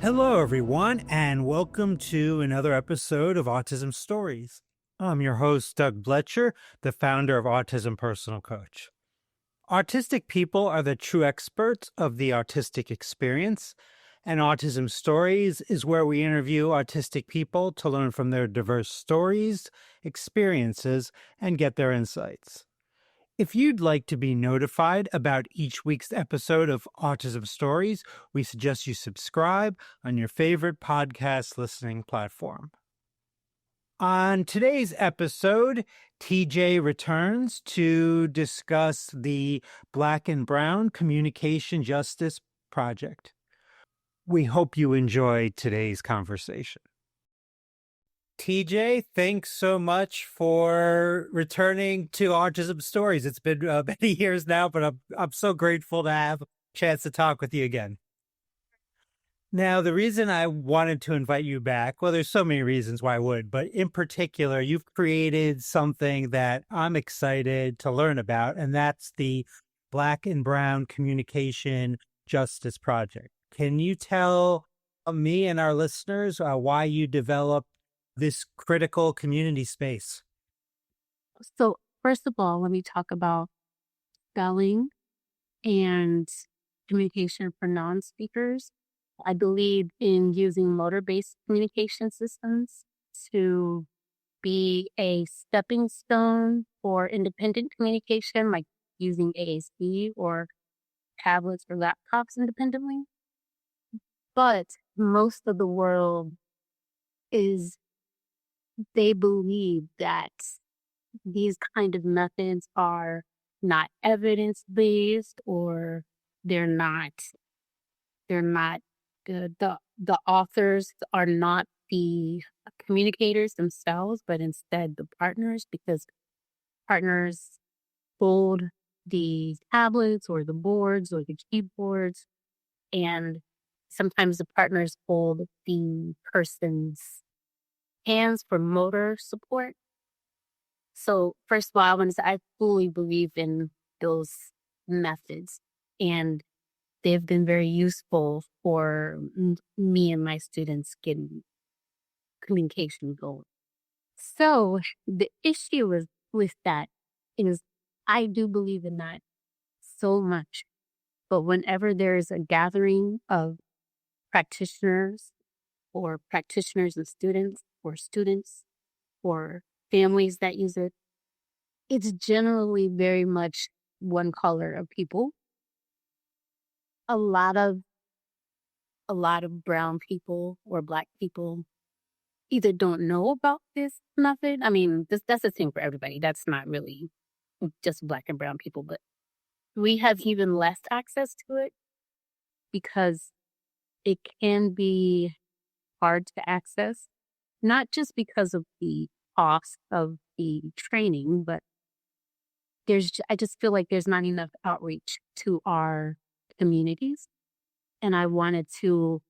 Hello, everyone, and welcome to another episode of Autism Stories. I'm your host, Doug Bletcher, the founder of Autism Personal Coach. Autistic people are the true experts of the autistic experience, and Autism Stories is where we interview autistic people to learn from their diverse stories, experiences, and get their insights. If you'd like to be notified about each week's episode of Autism Stories, we suggest you subscribe on your favorite podcast listening platform. On today's episode, TJ returns to discuss the Black and Brown Communication Justice Project. We hope you enjoy today's conversation. TJ, thanks so much for returning to Autism Stories. It's been many years now, but I'm so grateful to have a chance to talk with you again. Now, the reason I wanted to invite you back, well, there's so many reasons why I would, but in particular, you've created something that I'm excited to learn about, and that's the Black and Brown Communication Justice Project. Can you tell me and our listeners why you developed this critical community space? So, first of all, let me talk about spelling and communication for non-speakers. I believe in using motor-based communication systems to be a stepping stone for independent communication, like using AAC or tablets or laptops independently. But most of the world they believe that these kind of methods are not evidence-based, or they're not good. The authors are not the communicators themselves, but instead the partners, because partners hold the tablets or the boards or the keyboards, and sometimes the partners hold the person's hands for motor support. So first of all, I want to say I fully believe in those methods, and they've been very useful for me and my students getting communication going. So the issue with that is I do believe in that so much, but whenever there's a gathering of practitioners or practitioners and students or families that use it, it's generally very much one color of people. A lot of brown people or Black people either don't know about this method. I mean, that's the same for everybody. That's not really just Black and brown people, but we have even less access to it because it can be hard to access, not just because of the cost of the training, but I just feel like there's not enough outreach to our communities. And I wanted to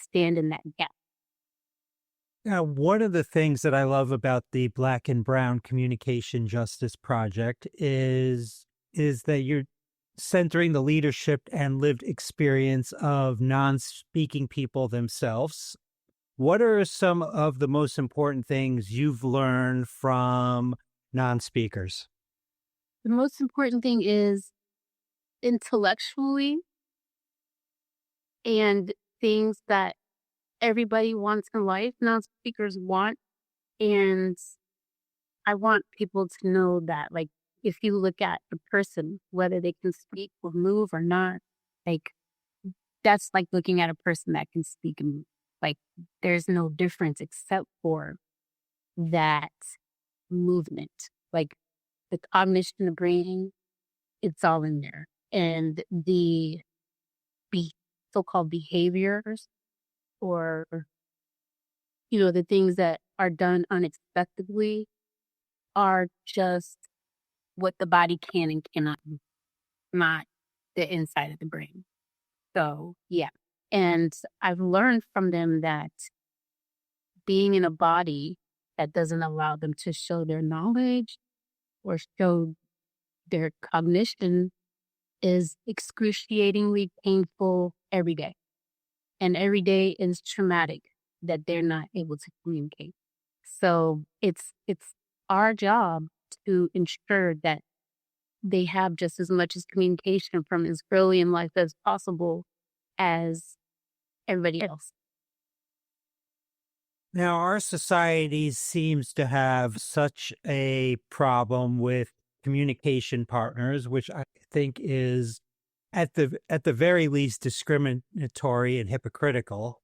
stand in that gap. Now, one of the things that I love about the Black and Brown Communication Justice Project is that you're centering the leadership and lived experience of non-speaking people themselves. What are some of the most important things you've learned from non-speakers? The most important thing is intellectually and things that everybody wants in life, non-speakers want. And I want people to know that, if you look at a person, whether they can speak or move or not, that's like looking at a person that can speak and move. There's no difference except for that movement. The cognition, the brain, it's all in there. And the so-called behaviors or, the things that are done unexpectedly are just what the body can and cannot do, not the inside of the brain. So, yeah. And I've learned from them that being in a body that doesn't allow them to show their knowledge or show their cognition is excruciatingly painful every day. and every day is traumatic that they're not able to communicate. So it's our job to ensure that they have just as much as communication from as early in life as possible as everybody else. Now, our society seems to have such a problem with communication partners, which I think is at the very least discriminatory and hypocritical.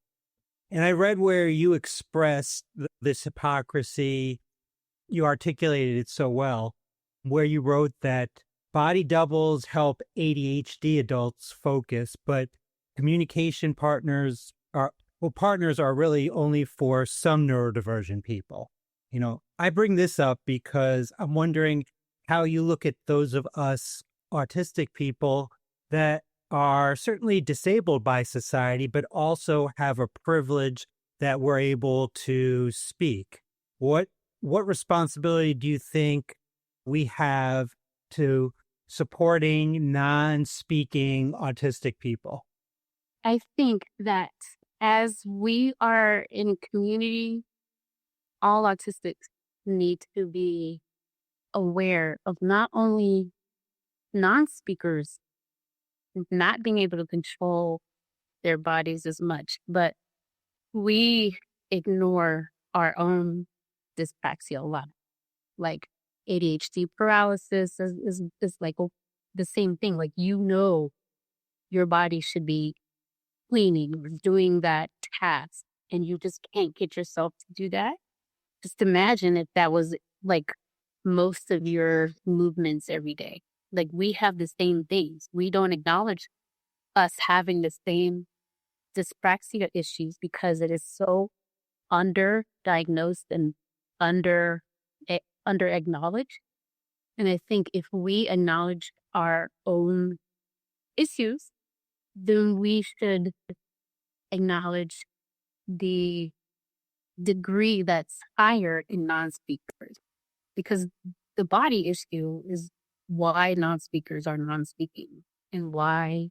And I read where you expressed this hypocrisy. You articulated it so well, where you wrote that body doubles help ADHD adults focus, but communication partners are really only for some neurodivergent people. I bring this up because I'm wondering how you look at those of us autistic people that are certainly disabled by society, but also have a privilege that we're able to speak. What what responsibility do you think we have to supporting non-speaking autistic people? I think that as we are in community, all autistics need to be aware of not only non-speakers not being able to control their bodies as much, but we ignore our own dyspraxia a lot. Like ADHD paralysis is like the same thing. Like, your body should be cleaning or doing that task, and you just can't get yourself to do that. Just imagine if that was like most of your movements every day. Like, we have the same things. We don't acknowledge us having the same dyspraxia issues because it is so underdiagnosed and under under acknowledged. And I think if we acknowledge our own issues, then we should acknowledge the degree that's higher in non-speakers, because the body issue is why non-speakers are non-speaking and why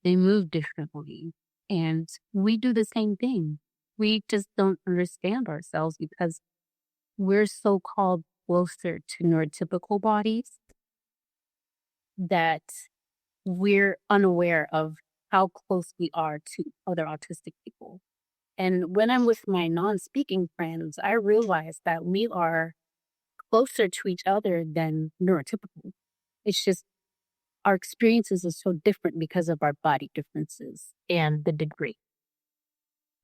they move differently. And we do the same thing. We just don't understand ourselves because we're so called closer to neurotypical bodies that we're unaware of how close we are to other autistic people. And when I'm with my non speaking friends, I realize that we are closer to each other than neurotypical. It's just our experiences are so different because of our body differences and the degree.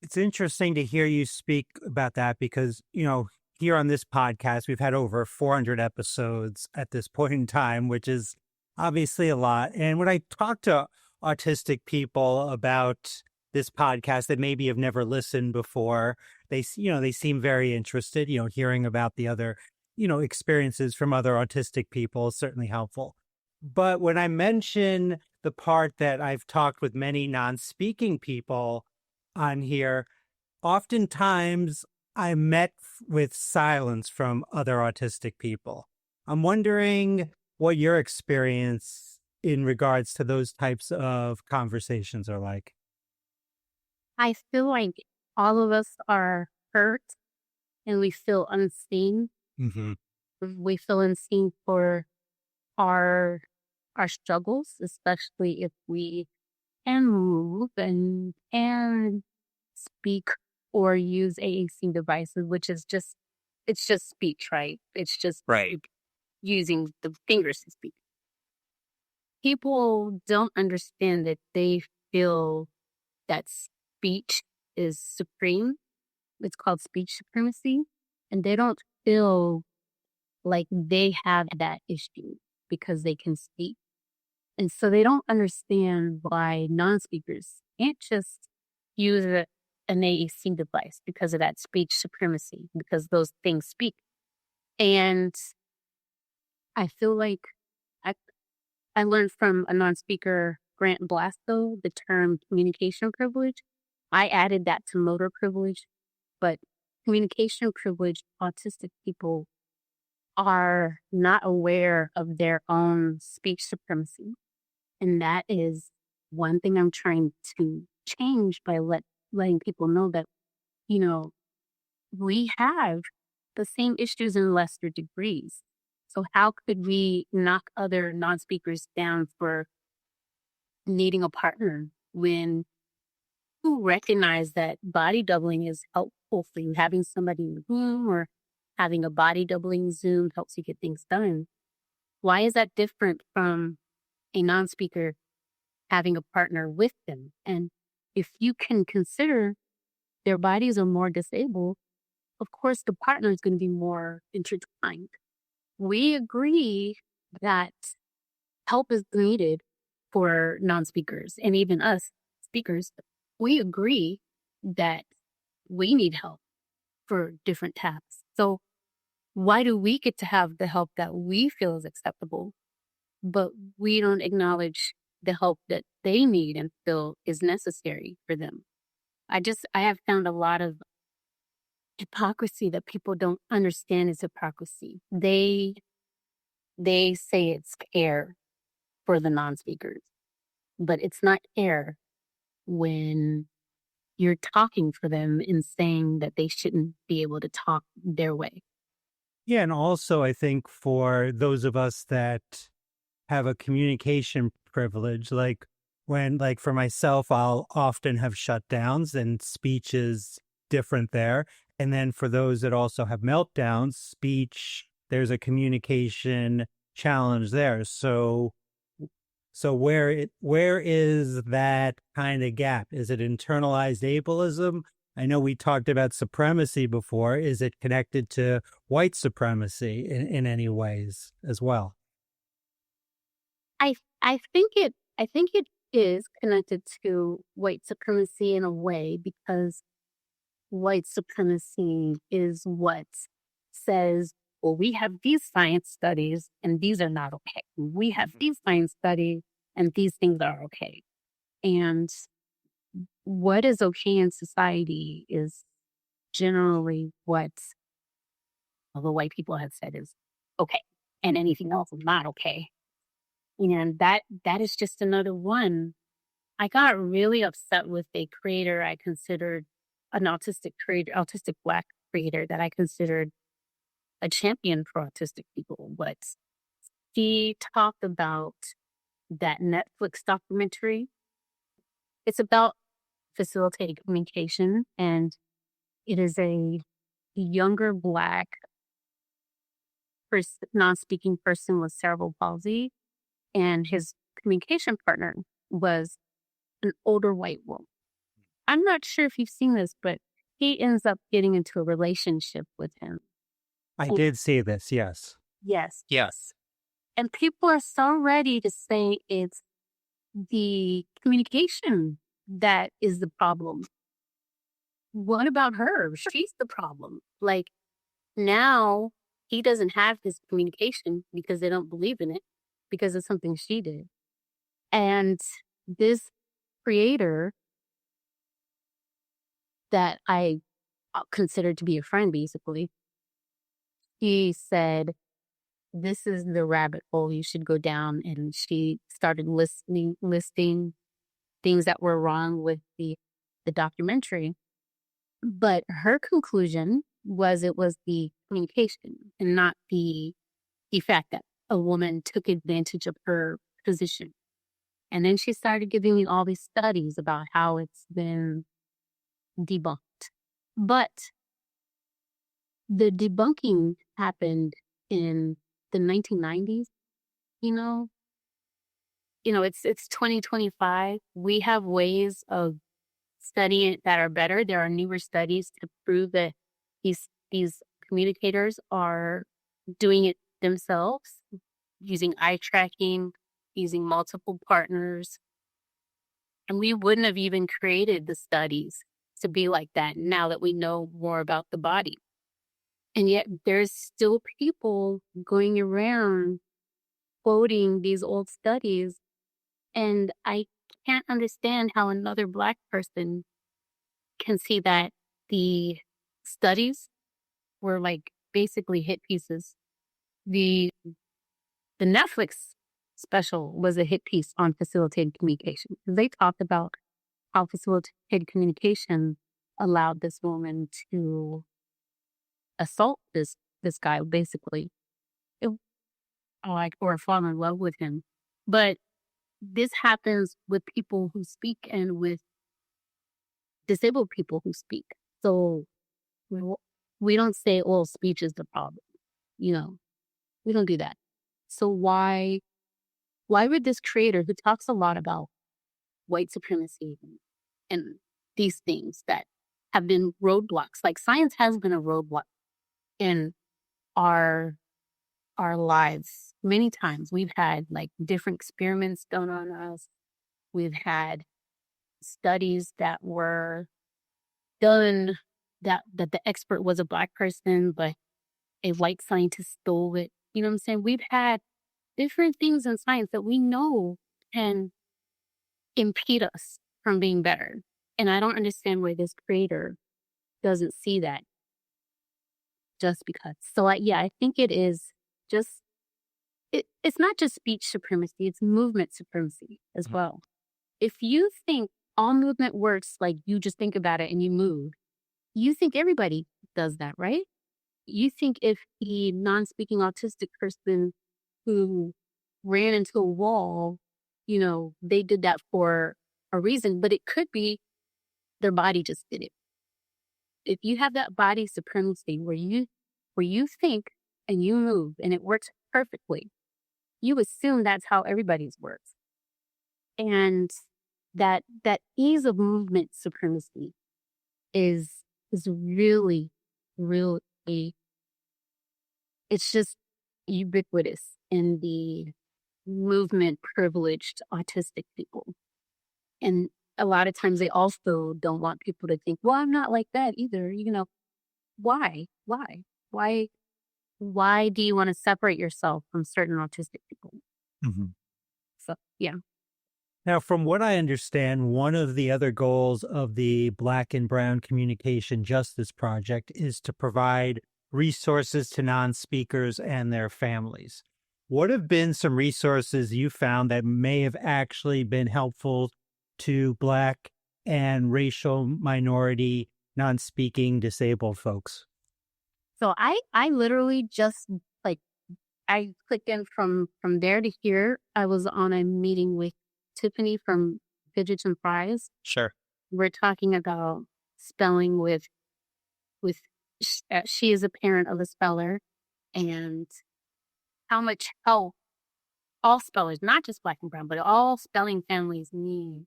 It's interesting to hear you speak about that because, here on this podcast, we've had over 400 episodes at this point in time, which is obviously a lot. And when I talk to autistic people about this podcast that maybe have never listened before, they seem very interested, hearing about the other, experiences from other autistic people is certainly helpful. But when I mention the part that I've talked with many non-speaking people on here, oftentimes I'm met with silence from other autistic people. I'm wondering what your experience in regards to those types of conversations are like. I feel like all of us are hurt and we feel unseen. Hmm. We feel unseen for our our struggles, especially if we can move and speak or use AAC devices, which is just it's just speech, right? It's just Right. using the fingers to speak. People don't understand that they feel that speech is supreme. It's called speech supremacy. And they don't feel like they have that issue because they can speak. And so they don't understand why non-speakers can't just use an AAC device because of that speech supremacy, because those things speak. And I feel like I, I learned from a non-speaker, Grant Blasto, the term communication privilege. I added that to motor privilege, but communication privilege, autistic people are not aware of their own speech supremacy. And that is one thing I'm trying to change by letting people know that, you know, we have the same issues in lesser degrees. So how could we knock other non-speakers down for needing a partner when who recognize that body doubling is helpful for you? Having somebody in the room or having a body doubling Zoom helps you get things done. Why is that different from a non-speaker having a partner with them? And if you can consider their bodies are more disabled, of course, the partner is going to be more intertwined. We agree that help is needed for non-speakers and even us speakers. We agree that we need help for different tasks. So why do we get to have the help that we feel is acceptable, but we don't acknowledge the help that they need and feel is necessary for them? I have found a lot of hypocrisy that people don't understand is hypocrisy. They say it's care for the non-speakers, but it's not care when you're talking for them and saying that they shouldn't be able to talk their way. Yeah, and also I think for those of us that have a communication privilege, like like for myself, I'll often have shutdowns and speech is different there. And then for those that also have meltdowns, speech, there's a communication challenge there. So where is that kind of gap? Is it internalized ableism? I know we talked about supremacy before. Is it connected to white supremacy in any ways as well? I I think it is connected to white supremacy in a way because white supremacy is what says, well, we have these science studies and these are not okay. We have these science studies and these things are okay. And what is okay in society is generally what all the white people have said is okay. And anything else is not okay. And that is just another one. I got really upset with a creator I considered an autistic creator, autistic Black creator that I considered a champion for autistic people. But she talked about that Netflix documentary. It's about facilitated communication, and it is a younger Black non-speaking person with cerebral palsy, and his communication partner was an older white woman. I'm not sure if you've seen this, but he ends up getting into a relationship with him. I And did see this, yes. yes, yes. And people are so ready to say it's the communication that is the problem. What about her? She's the problem. Like now he doesn't have his communication because they don't believe in it because of something she did. And this creator that I considered to be a friend, basically, he said, this is the rabbit hole you should go down. And she started listing things that were wrong with the documentary. But her conclusion was it was the communication and not the fact that a woman took advantage of her position. And then she started giving me all these studies about how it's been debunked. But the debunking happened in the 1990s, you know. It's 2025. We have ways of studying it that are better. There are newer studies to prove that these communicators are doing it themselves, using eye tracking, using multiple partners. And we wouldn't have even created the studies to be like that now that we know more about the body. And yet there's still people going around quoting these old studies. And I can't understand how another Black person can see that the studies were like basically hit pieces. The the Netflix special was a hit piece on facilitated communication. They talked about how facilitated communication allowed this woman to assault this guy, basically, it, like, or fall in love with him. But this happens with people who speak and with disabled people who speak. So we, we don't say, "Oh, speech is the problem." You know, we don't do that. So why would this creator who talks a lot about white supremacy and these things that have been roadblocks, like science has been a roadblock in our our lives many times. We've had like different experiments done on us. We've had studies that were done that the expert was a black person, but a white scientist stole it. You know what I'm saying? We've had different things in science that we know can impede us from being better. And I don't understand why this creator doesn't see that just because. So yeah, I think it is just it's not just speech supremacy, it's movement supremacy as Mhm. well. If you think all movement works like you just think about it and you move, you think everybody does that, right? You think if the non-speaking autistic person who ran into a wall, they did that for a reason, but it could be their body just did it. If you have that body supremacy where you think and you move and it works perfectly, you assume that's how everybody's works. And that ease of movement supremacy is really, really, it's just ubiquitous in the movement privileged autistic people. And a lot of times they also don't want people to think, well, I'm not like that either. Why? Why? Why? Why do you want to separate yourself from certain autistic people? Mhm. So, yeah. Now, from what I understand, one of the other goals of the Black and Brown Communication Justice Project is to provide resources to non speakers and their families. What have been some resources you found that may have actually been helpful to Black and racial minority non speaking disabled folks? So I literally just like I clicked in from there to here. I was on a meeting with Tiffany from Fidgets and Fries. Sure. We're talking about spelling with she is a parent of a speller, and how much help all spellers, not just Black and Brown, but all spelling families need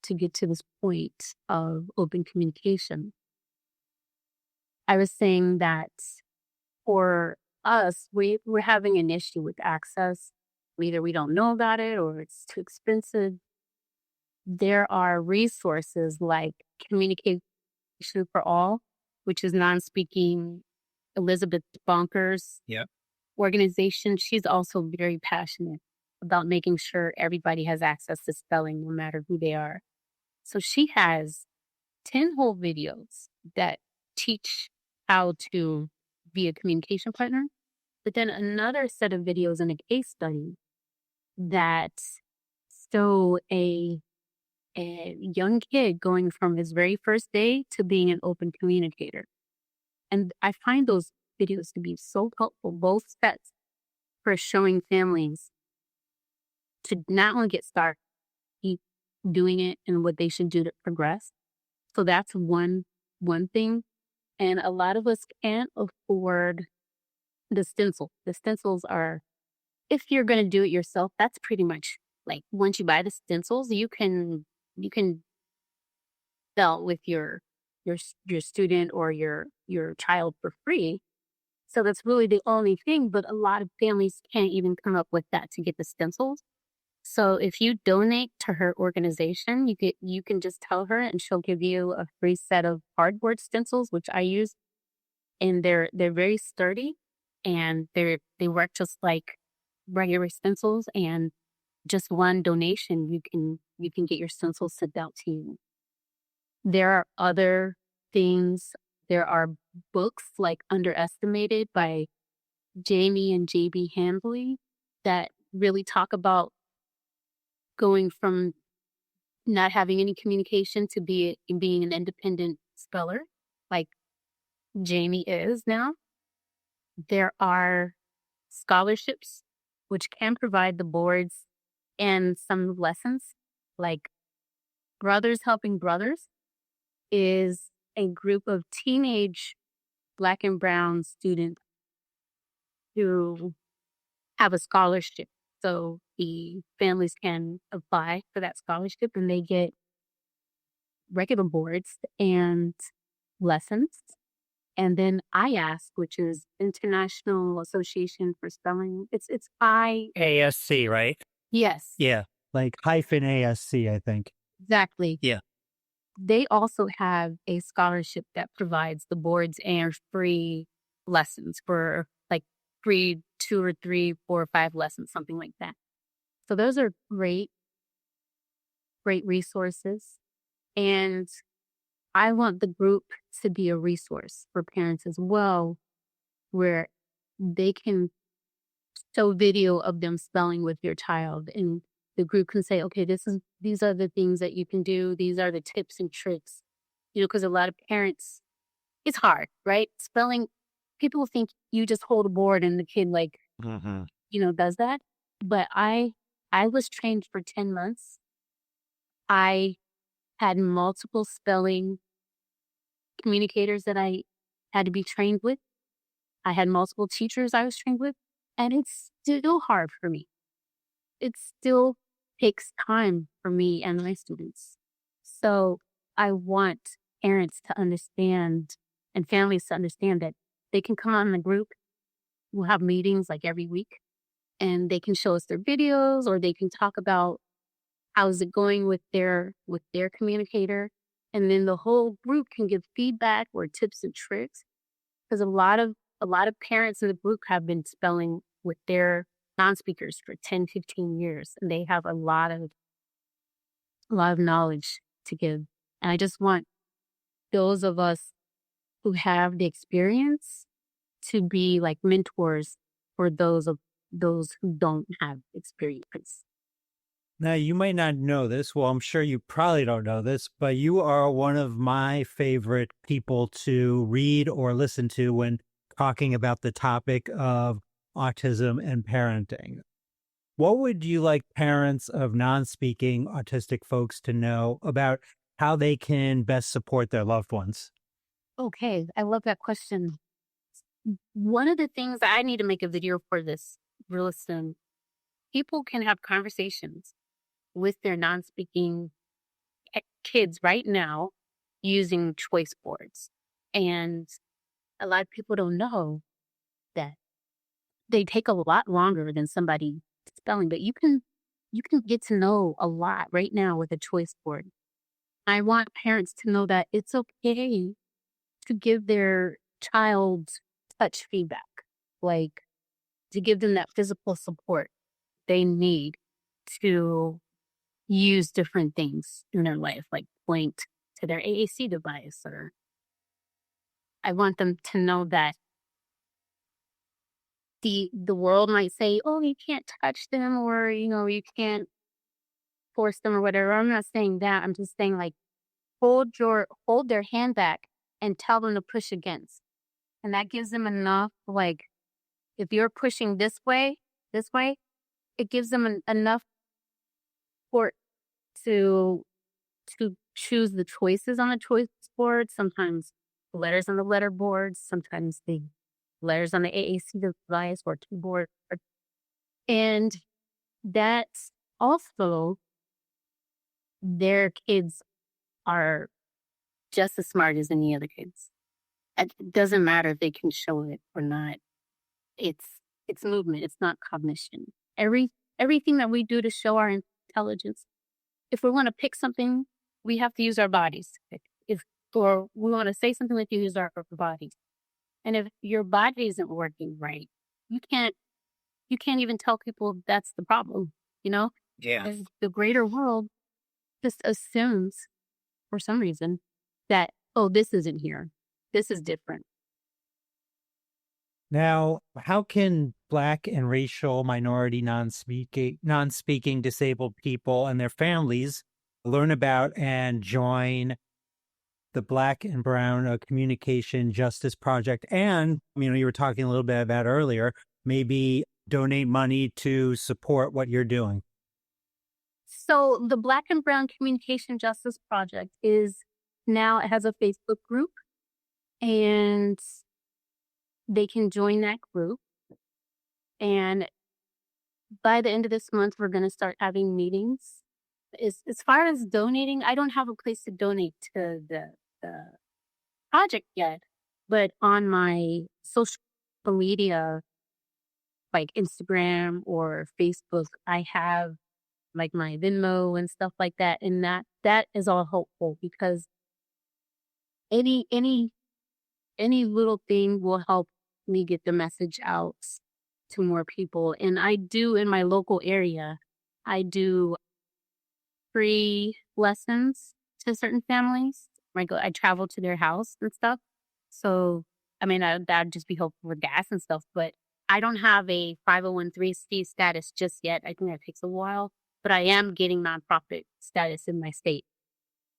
to get to this point of open communication. I was saying that for us, we're having an issue with access. Either we don't know about it or it's too expensive. There are resources like Communication for All, which is non-speaking Elizabeth Bonker's Yeah. organization. She's also very passionate about making sure everybody has access to spelling, no matter who they are. So she has 10 whole videos that teach how to be a communication partner, but then another set of videos and a case study that show a young kid going from his very first day to being an open communicator. And I find those videos to be so helpful, both sets for showing families to not only get started, keep doing it and what they should do to progress. So that's one thing. And a lot of us can't afford the stencil. The stencils are, if you're going to do it yourself, that's pretty much like once you buy the stencils, you can sell with your student or your child for free. So that's really the only thing. But a lot of families can't even come up with that to get the stencils. So if you donate to her organization, you can just tell her and she'll give you a free set of cardboard stencils, which I use, and they're very sturdy and they work just like regular stencils, and just one donation you can get your stencils sent out to you. There are other things. There are books like Underestimated by Jamie and JB Handley that really talk about going from not having any communication to being an independent speller, like Jamie is now. There are scholarships which can provide the boards and some lessons, like Brothers Helping Brothers is a group of teenage Black and brown students who have a scholarship. So the families can apply for that scholarship and they get regular boards and lessons. And then IASC, which is International Association for Spelling. It's I ASC, right? yes, Yeah. Like hyphen ASC, I think. exactly. Yeah. They also have a scholarship that provides the boards and free lessons for like free 2 or 3, 4 or 5 lessons, something like that. So those are great resources. And I want the group to be a resource for parents as well, where they can show video of them spelling with your child and the group can say, okay, these are the things that you can do. These are the tips and tricks, because a lot of parents, it's hard, right? Spelling, people think you just hold a board and the kid Mm-hmm. does that. But I was trained for 10 months. I had multiple spelling communicators that I had to be trained with. I had multiple teachers I was trained with, and it's still hard for me. It still takes time for me and my students. So I want parents to understand and families to understand that they can come on the group. We'll have meetings like every week and they can show us their videos or they can talk about how's it going with their communicator. And then the whole group can give feedback or tips and tricks. Because a lot of parents in the group have been spelling with their non-speakers for 10, 15 years, and they have a lot of knowledge to give. And I just want those of us who have the experience to be like mentors for those who don't have experience. Now, you might not know this. Well, I'm sure you probably don't know this, but you are one of my favorite people to read or listen to when talking about the topic of autism and parenting. What would you like parents of non-speaking autistic folks to know about how they can best support their loved ones? Okay, I love that question. One of the things I need to make a video for this real soon. People can have conversations with their non-speaking kids right now using choice boards. And a lot of people don't know that they take a lot longer than somebody spelling, but you can get to know a lot right now with a choice board. I want parents to know that it's okay to give their child touch feedback, like to give them that physical support they need to use different things in their life, like point to their AAC device. Or I want them to know that the world might say, "Oh, you can't touch them," or you can't force them or whatever. I'm not saying that. I'm just saying like hold their hand back and tell them to push against, and that gives them enough. Like if you're pushing this way, it gives them enough support to choose the choices on the choice board. Sometimes letters on the letter board, sometimes the letters on the AAC device or keyboard. And that's also their kids are just as smart as any other kids. It doesn't matter if they can show it or not. It's it's movement. It's not cognition. Everything that we do to show our intelligence. If we want to pick something, we have to use our bodies. If or we want to say something, we have to use our bodies. And if your body isn't working right, you can't you can't even tell people that's the problem. You know, Yeah. and the greater world just assumes for some reason that, oh, this isn't here. This is different. Now, how can Black and racial minority non-speaking disabled people and their families learn about and join the Black and Brown Communication Justice Project. And, you were talking a little bit about earlier, maybe donate money to support what you're doing. So the Black and Brown Communication Justice Project is now, it has a Facebook group, and they can join that group. And by the end of this month, we're going to start having meetings. As far as donating, I don't have a place to donate to the project yet, but on my social media, like Instagram or Facebook, I have like my Venmo and stuff like that, and that is all helpful because any any little thing will help me get the message out to more people. And I do, in my local area, I do free lessons to certain families. I travel to their house and stuff. So, I mean, that'd just be helpful for gas and stuff, but I don't have a 501(c) status just yet. I think that takes a while, but I am getting nonprofit status in my state.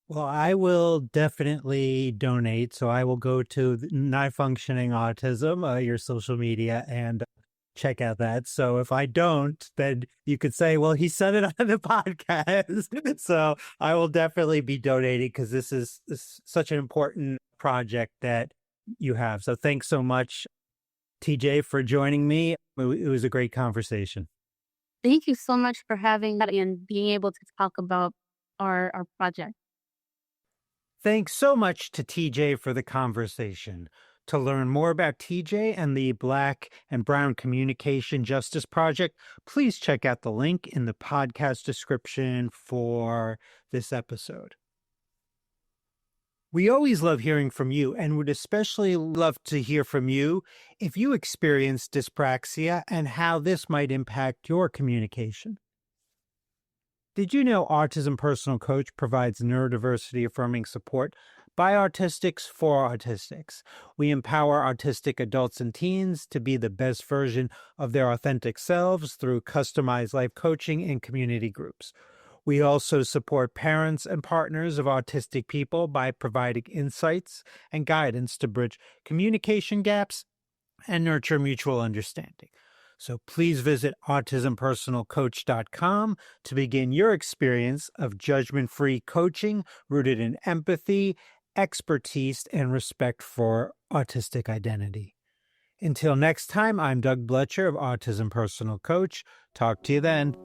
Well, I will definitely donate. So I will go to Nigh Functioning Autism, your social media, and check out that. So if I don't, then you could say, well, he said it on the podcast. So I will definitely be donating because this is such an important project that you have. So thanks so much, TJ, for joining me. It was a great conversation. Thank you so much for having that and being able to talk about our project. Thanks so much to TJ for the conversation. To learn more about TJ and the Black and Brown Communication Justice Project, please check out the link in the podcast description for this episode. We always love hearing from you and would especially love to hear from you if you experience dyspraxia and how this might impact your communication. Did you know Autism Personal Coach provides neurodiversity affirming support by autistics for autistics? We empower autistic adults and teens to be the best version of their authentic selves through customized life coaching and community groups. We also support parents and partners of autistic people by providing insights and guidance to bridge communication gaps and nurture mutual understanding. So please visit autismpersonalcoach.com to begin your experience of judgment-free coaching rooted in empathy, expertise, and respect for autistic identity. Until next time, I'm Doug Bletcher of Autism Personal Coach. Talk to you then.